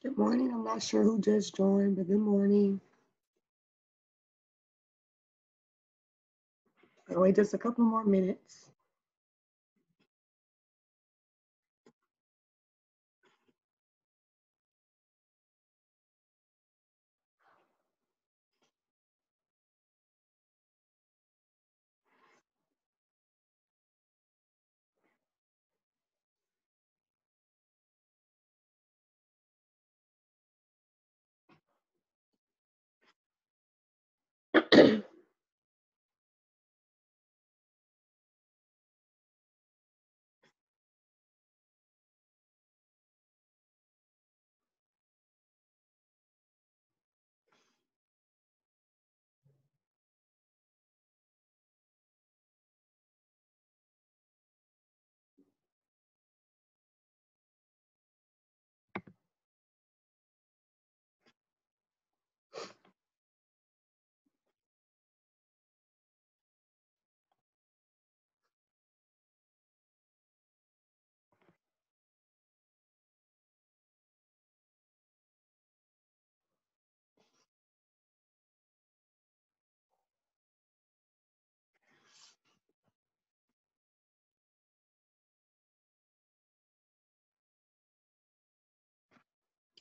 Good morning. I'm not sure who just joined, but good morning. I'll wait just a couple more minutes.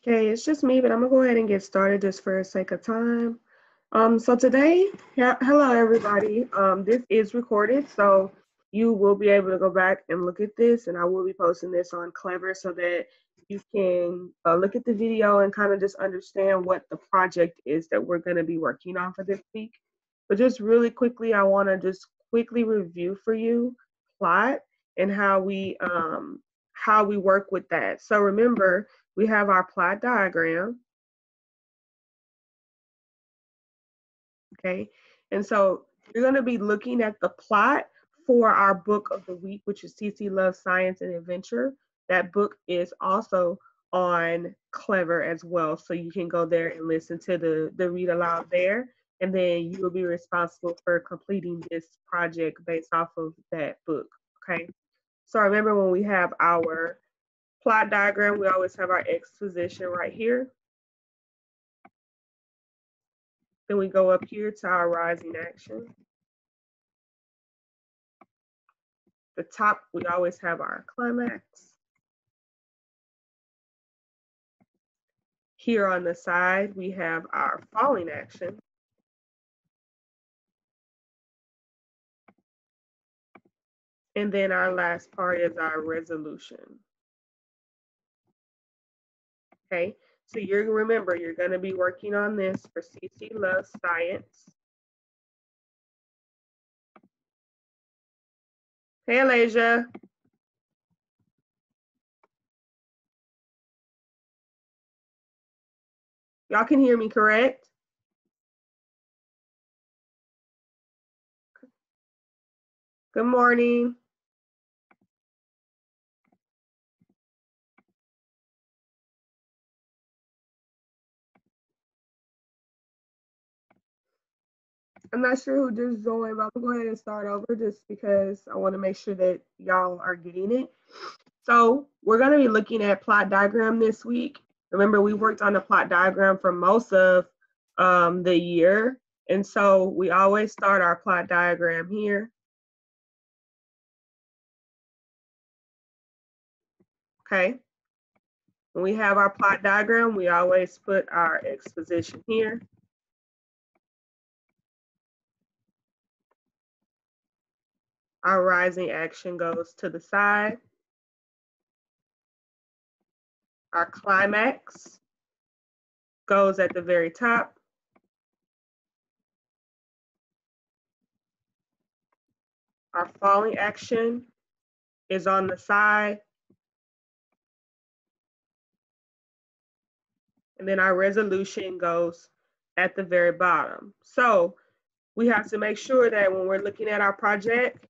Okay, it's just me, but I'm gonna go ahead and get started just for the sake of time. So today, hello everybody. This is recorded, so you will be able to go back and look at this, and I will be posting this on Clever so that you can look at the video and kind of just understand what the project is that we're gonna be working on for this week. But just really quickly, I want to just quickly review for you plot and how we work with that. So remember, we have our plot diagram. Okay, and so you're going to be looking at the plot for our book of the week, which is CC Loves Science and Adventure. That book is also on Clever as well, so you can go there and listen to the read aloud there, and then you will be responsible for completing this project based off of that book. Okay, so remember when we have our plot diagram, we always have our exposition right here. Then we go up here to our rising action. The top, we always have our climax. Here on the side, we have our falling action. And then our last part is our resolution. Okay, so remember, you're going to be working on this for CC Loves Science. Hey, Alasia. Y'all can hear me, correct? Good morning. I'm not sure who just joined, but I'm gonna go ahead and start over just because I want to make sure that y'all are getting it. So we're gonna be looking at plot diagram this week. Remember, we worked on the plot diagram for most of the year. And so we always start our plot diagram here. Okay. When we have our plot diagram, we always put our exposition here. Our rising action goes to the side. Our climax goes at the very top. Our falling action is on the side. And then our resolution goes at the very bottom. So we have to make sure that when we're looking at our project,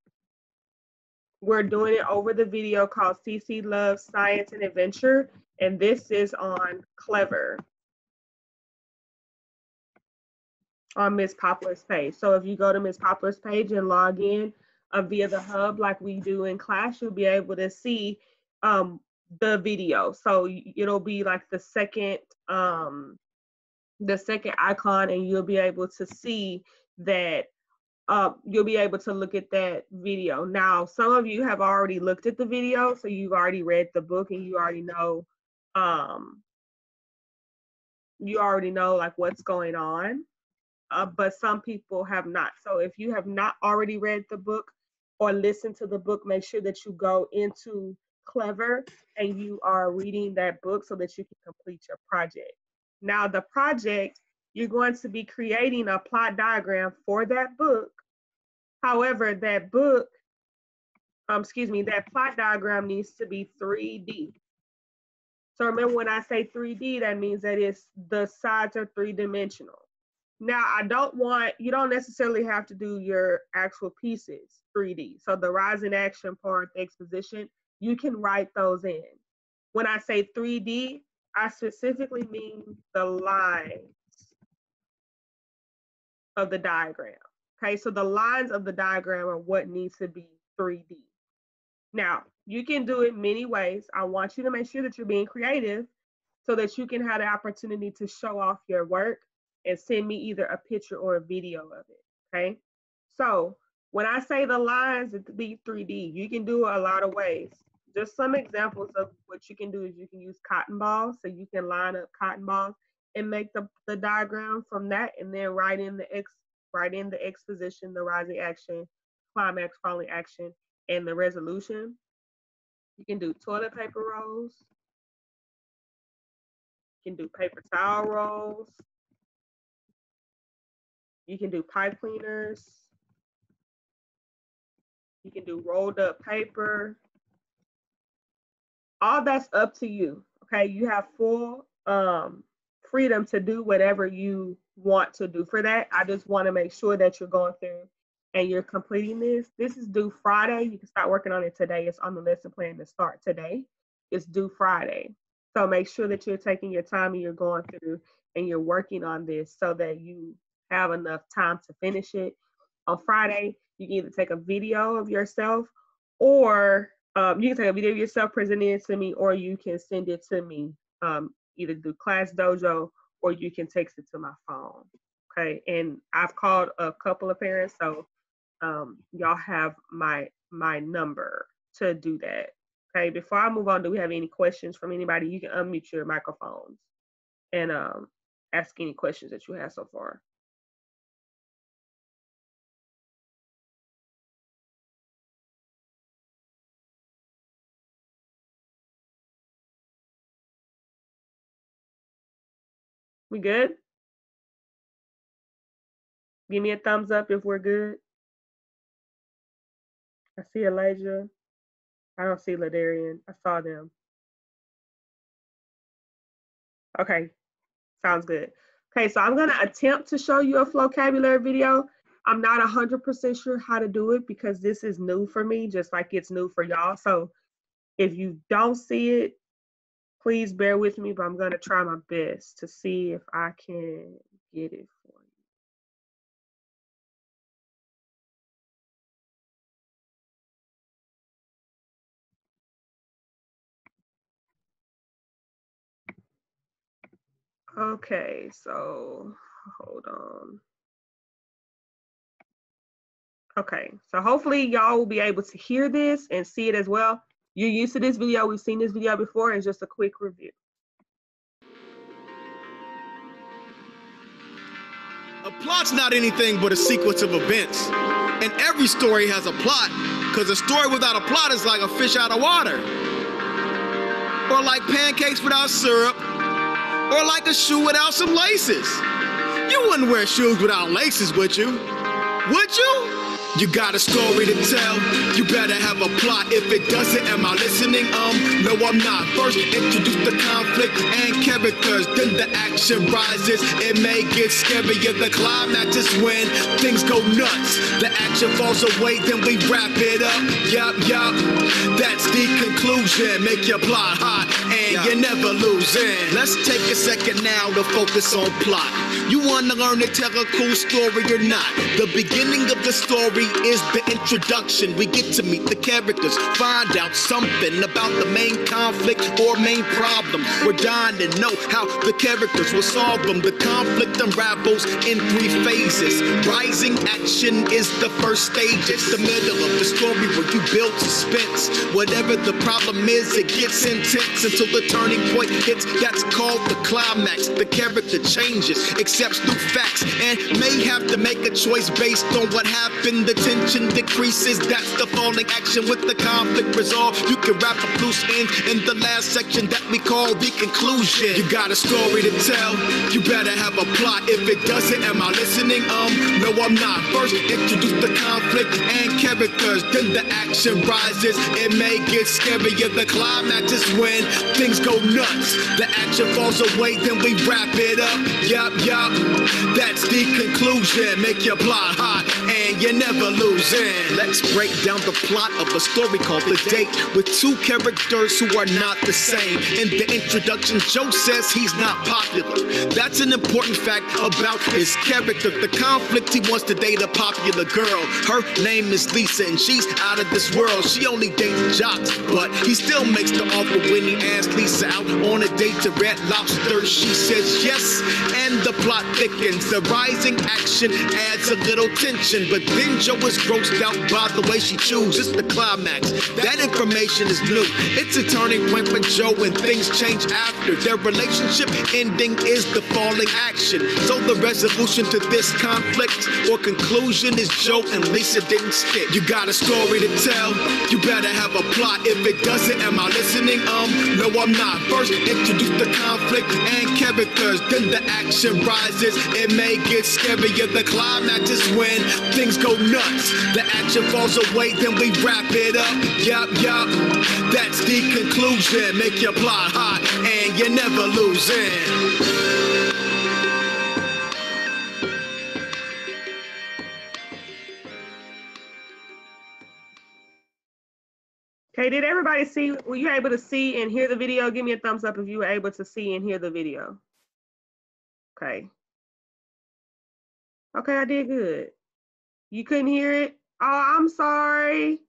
we're doing it over the video called CC Loves Science and Adventure, and this is on Clever on Miss Poplar's page. So if you go to Miss Poplar's page and log in via the hub like we do in class, you'll be able to see the video. So it'll be like the second icon, and you'll be able to see that. You'll be able to look at that video. Now, some of you have already looked at the video, so you've already read the book and you already know like what's going on. But some people have not. So if you have not already read the book or listened to the book, make sure that you go into Clever and you are reading that book so that you can complete your project. Now, the project, you're going to be creating a plot diagram for that book. However, that plot diagram needs to be 3D. So remember, when I say 3D, that means that the sides are 3-dimensional. Now, you don't necessarily have to do your actual pieces 3D. So the rise in action part, the exposition, you can write those in. When I say 3D, I specifically mean the lines of the diagram. Okay, so the lines of the diagram are what needs to be 3D. Now, you can do it many ways. I want you to make sure that you're being creative so that you can have the opportunity to show off your work and send me either a picture or a video of it, okay? So when I say the lines be 3D, you can do it a lot of ways. Just some examples of what you can do is you can use cotton balls. So you can line up cotton balls and make the diagram from that, and then write in the exposition, the rising action, climax, falling action, and the resolution. You can do toilet paper rolls. You can do paper towel rolls. You can do pipe cleaners. You can do rolled up paper. All that's up to you, okay? You have full freedom to do whatever you want to do for that. I just want to make sure that you're going through and you're completing this. This is due Friday. You can start working on it today. It's on the lesson plan to start today. It's due Friday. So make sure that you're taking your time and you're going through and you're working on this so that you have enough time to finish it. On Friday, you can either take a video of yourself, or you can take a video of yourself presenting it to me, or you can send it to me either through Class Dojo, or you can text it to my phone. Okay, and I've called a couple of parents, so y'all have my number to do that. Okay, before I move on, do we have any questions from anybody? You can unmute your microphones and ask any questions that you have so far. We good? Give me a thumbs up if we're good. I see Elijah. I don't see Ladarian. I saw them. Okay, sounds good. Okay, so I'm gonna attempt to show you a vocabulary video. I'm not 100% sure how to do it because this is new for me, just like it's new for y'all. So if you don't see it, please bear with me, but I'm gonna try my best to see if I can get it for you. Okay, so hold on. Okay, so hopefully y'all will be able to hear this and see it as well. You're used to this video. We've seen this video before. It's just a quick review. A plot's not anything but a sequence of events. And every story has a plot, because a story without a plot is like a fish out of water. Or like pancakes without syrup. Or like a shoe without some laces. You wouldn't wear shoes without laces, would you? Would you? You got a story to tell, you better have a plot. If it doesn't, am I listening? No, I'm not. First, introduce the conflict and characters, then the action rises. It may get scarier, the climax is when things go nuts. The action falls away, then we wrap it up. Yup, that's the conclusion. Make your plot hot, and you're never losing. Let's take a second now to focus on plot. You wanna learn to tell a cool story or not? The beginning of the story is the introduction. We get to meet the characters, find out something about the main conflict or main problem. We're dying to know how the characters will solve them. The conflict unravels in 3 phases. Rising action is the first stage. It's the middle of the story where you build suspense. Whatever the problem is, it gets intense until the turning point hits. That's called the climax. The character changes, accepts new facts, and may have to make a choice based on what happened. The tension decreases. That's the falling action with the conflict resolved. You can wrap a loose end in the last section that we call the conclusion. You got a story to tell. You better have a plot. If it doesn't, am I listening? No, I'm not. First, introduce the conflict and characters. Then the action rises. It may get scarier. The climax is when things go nuts. The action falls away, then we wrap it up. Yup. That's the conclusion. Make your plot hot and you never losing. Let's break down the plot of a story called The Date, with 2 characters who are not the same. In the introduction, Joe says he's not popular. That's an important fact about his character. The conflict, he wants to date a popular girl. Her name is Lisa and she's out of this world. She only dates jocks, but he still makes the offer when he asks Lisa out on a date to Red Lobster. She says yes, and the plot thickens. The rising action adds a little tension, but then Joe is grossed out by the way she chooses the climax. That information is new. It's a turning point for Joe and things change after. Their relationship ending is the falling action. So the resolution to this conflict or conclusion is Joe and Lisa didn't stick. You got a story to tell. You better have a plot. If it doesn't, am I listening? No, I'm not. First, introduce the conflict and characters. Then the action rises. It may get scarier. The climax is when things go nuts. The action falls away, then we wrap it up. Yup. That's the conclusion. Make your plot hot and you never losing. Okay, did everybody see? Were you able to see and hear the video? Give me a thumbs up if you were able to see and hear the video. Okay. Okay, I did good. You couldn't hear it? Oh, I'm sorry.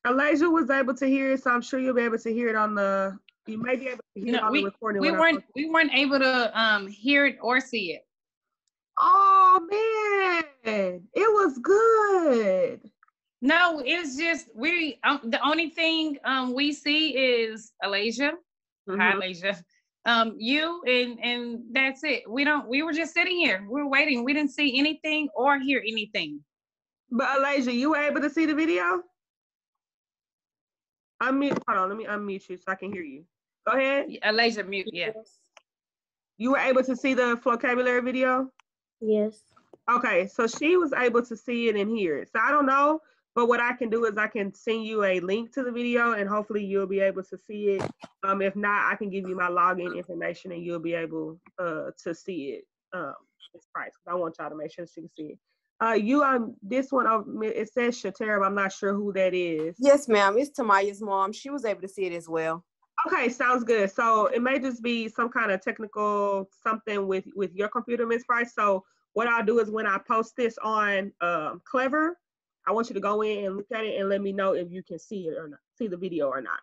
Elijah was able to hear it, so I'm sure you'll be able to hear it on the, you may be able to hear it on the recording. We weren't able to hear it or see it. Oh man, it was good. No, it's just the only thing we see is Alasia. Hi, Alasia. You and that's it. We were just sitting here. We were waiting. We didn't see anything or hear anything. But Alasia, you were able to see the video? Hold on, let me unmute you so I can hear you. Go ahead. Alasia, mute, yes. You were able to see the vocabulary video? Yes. Okay, so she was able to see it and hear it. So I don't know, but what I can do is I can send you a link to the video and hopefully you'll be able to see it. If not, I can give you my login information and you'll be able to see it. It's price. I want y'all to make sure she can see it. This one, it says Shatera, but I'm not sure who that is. Yes, ma'am. It's Tamaya's mom. She was able to see it as well. Okay, sounds good. So it may just be some kind of technical something with your computer, Ms. Price. So what I'll do is when I post this on Clever, I want you to go in and look at it and let me know if you can see it or not, see the video or not.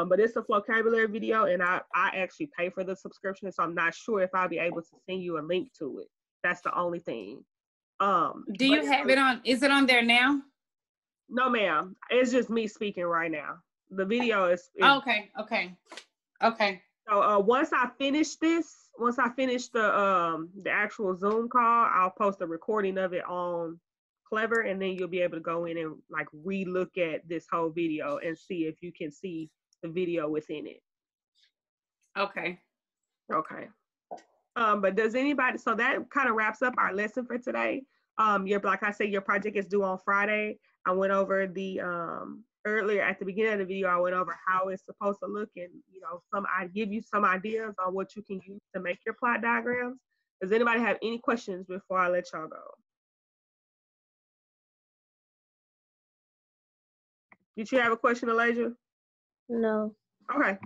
But it's a vocabulary video and I actually pay for the subscription, so I'm not sure if I'll be able to send you a link to it. That's the only thing. Do you have it on? Is it on there now? No, ma'am. It's just me speaking right now. The video is okay. So once I finish the actual Zoom call, I'll post a recording of it on Clever, and then you'll be able to go in and like re-look at this whole video and see if you can see the video within it. Okay. But does anybody, so that kind of wraps up our lesson for today. Like I said, your project is due on Friday. I went over the earlier at the beginning of the video, I went over how it's supposed to look, and I give you some ideas on what you can use to make your plot diagrams. Does anybody have any questions before I let y'all go? Did you have a question, Elijah? No. Okay.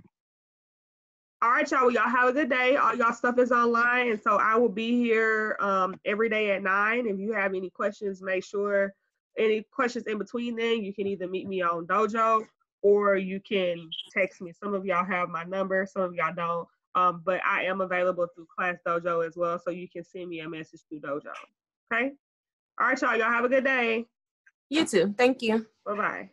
All right, y'all. Well, y'all have a good day. All y'all stuff is online, and so I will be here every day at 9. If you have any questions, make sure any questions in between then, you can either meet me on Dojo or you can text me. Some of y'all have my number, some of y'all don't. But I am available through Class Dojo as well, so you can send me a message through Dojo. Okay? All right, y'all. Y'all have a good day. You too. Thank you. Bye-bye.